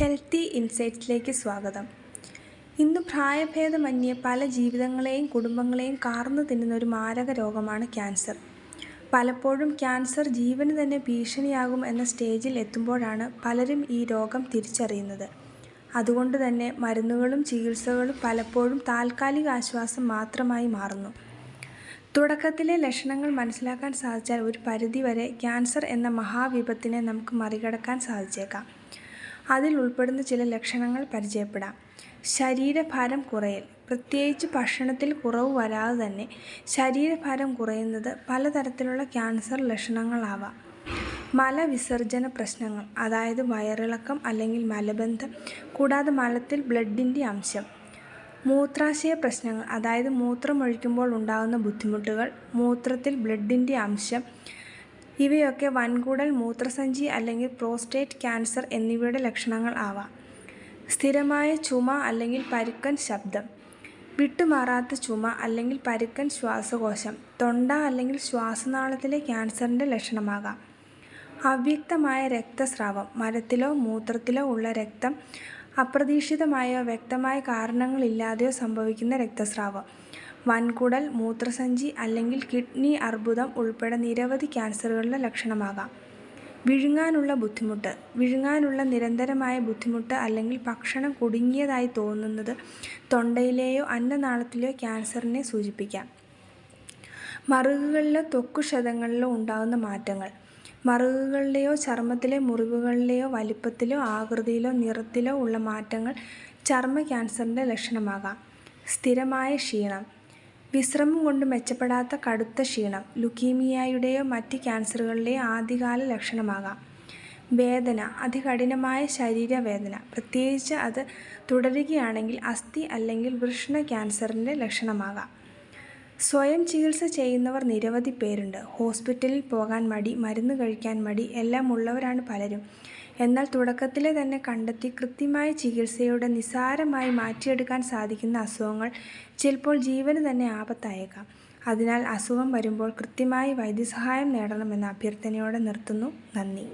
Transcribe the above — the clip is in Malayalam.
ഹെൽത്തി ഇൻസൈറ്റ്സിലേക്ക് സ്വാഗതം. ഇന്ന് പ്രായഭേദമന്യേ പല ജീവിതങ്ങളെയും കുടുംബങ്ങളെയും കാർന്നു തിന്നുന്ന ഒരു മാരക രോഗമാണ് ക്യാൻസർ. പലപ്പോഴും ക്യാൻസർ ജീവന് തന്നെ ഭീഷണിയാകും എന്ന സ്റ്റേജിൽ എത്തുമ്പോഴാണ് പലരും ഈ രോഗം തിരിച്ചറിയുന്നത്. അതുകൊണ്ട് തന്നെ മരുന്നുകളും ചികിത്സകളും പലപ്പോഴും താൽക്കാലിക ആശ്വാസം മാത്രമായി മാറുന്നു. തുടക്കത്തിലെ ലക്ഷണങ്ങൾ മനസ്സിലാക്കാൻ സാധിച്ചാൽ ഒരു പരിധിവരെ ക്യാൻസർ എന്ന മഹാവിപത്തിനെ നമുക്ക് മറികടക്കാൻ സാധിച്ചേക്കാം. അതിൽ ഉൾപ്പെടുന്ന ചില ലക്ഷണങ്ങൾ പരിചയപ്പെടാം. ശരീരഭാരം കുറയൽ. പ്രത്യേകിച്ച് ഭക്ഷണത്തിൽ കുറവ് വരാതെ തന്നെ ശരീരഭാരം കുറയുന്നത് പലതരത്തിലുള്ള ക്യാൻസർ ലക്ഷണങ്ങളാവാം. മലവിസർജന പ്രശ്നങ്ങൾ, അതായത് വയറിളക്കം അല്ലെങ്കിൽ മലബന്ധം, കൂടാതെ മലത്തിൽ ബ്ലഡിൻ്റെ അംശം. മൂത്രാശയ പ്രശ്നങ്ങൾ, അതായത് മൂത്രമൊഴിക്കുമ്പോൾ ഉണ്ടാകുന്ന ബുദ്ധിമുട്ടുകൾ, മൂത്രത്തിൽ ബ്ലഡിൻ്റെ അംശം. ഇവയൊക്കെ വൻകുടൽ, മൂത്രസഞ്ചി അല്ലെങ്കിൽ പ്രോസ്റ്റേറ്റ് ക്യാൻസർ എന്നിവയുടെ ലക്ഷണങ്ങൾ ആവാം. സ്ഥിരമായ ചുമ അല്ലെങ്കിൽ പരുക്കൻ ശബ്ദം. വിട്ടുമാറാത്ത ചുമ അല്ലെങ്കിൽ പരുക്കൻ ശ്വാസകോശം, തൊണ്ട അല്ലെങ്കിൽ ശ്വാസനാളത്തിലെ ക്യാൻസറിൻ്റെ ലക്ഷണമാകാം. അവ്യക്തമായ രക്തസ്രാവം. മലത്തിലോ മൂത്രത്തിലോ ഉള്ള രക്തം അപ്രതീക്ഷിതമായോ വ്യക്തമായ കാരണങ്ങളില്ലാതെയോ സംഭവിക്കുന്ന രക്തസ്രാവം. വൻകുടൽ, മൂത്രസഞ്ചി അല്ലെങ്കിൽ കിഡ്നി അർബുദം ഉൾപ്പെടെ നിരവധി ക്യാൻസറുകളുടെ ലക്ഷണമാകാം. വിഴുങ്ങാനുള്ള ബുദ്ധിമുട്ട്. വിഴുങ്ങാനുള്ള നിരന്തരമായ ബുദ്ധിമുട്ട് അല്ലെങ്കിൽ ഭക്ഷണം കുടുങ്ങിയതായി തോന്നുന്നത് തൊണ്ടയിലെയോ അന്നനാളത്തിലെയോ ക്യാൻസറിനെ സൂചിപ്പിക്കാം. മറുകുകളിലോ ത്വക്കുക്ഷതങ്ങളിലോ ഉണ്ടാകുന്ന മാറ്റങ്ങൾ. മറുകുകളിലെയോ ചർമ്മത്തിലെ മുറിവുകളിലെയോ വലിപ്പത്തിലോ ആകൃതിയിലോ നിറത്തിലോ ഉള്ള മാറ്റങ്ങൾ ചർമ്മ ക്യാൻസറിൻ്റെ ലക്ഷണമാകാം. സ്ഥിരമായ ക്ഷീണം. വിശ്രമം കൊണ്ട് മെച്ചപ്പെടാത്ത കടുത്ത ക്ഷീണം ലുക്കീമിയയുടെയോ മറ്റ് ക്യാൻസറുകളുടെയോ ആദ്യകാല ലക്ഷണമാകാം. വേദന. അതികഠിനമായ ശരീരവേദന, പ്രത്യേകിച്ച് അത് തുടരുകയാണെങ്കിൽ അസ്ഥി അല്ലെങ്കിൽ വൃഷണ ക്യാൻസറിൻ്റെ ലക്ഷണമാകാം. സ്വയം ചികിത്സ ചെയ്യുന്നവർ നിരവധി പേരുണ്ട്. ഹോസ്പിറ്റലിൽ പോകാൻ മടി, മരുന്ന് കഴിക്കാൻ മടി എല്ലാം ഉള്ളവരാണ് പലരും. എന്നാൽ തുടക്കത്തിലെ തന്നെ കണ്ടെത്തി കൃത്യമായ ചികിത്സയോടെ നിസ്സാരമായി മാറ്റിയെടുക്കാൻ സാധിക്കുന്ന അസുഖങ്ങൾ ചിലപ്പോൾ ജീവന് തന്നെ ആപത്തായേക്കാം. അതിനാൽ അസുഖം വരുമ്പോൾ കൃത്യമായി വൈദ്യസഹായം നേടണമെന്ന അഭ്യർത്ഥനയോടെ നിർത്തുന്നു. നന്ദി.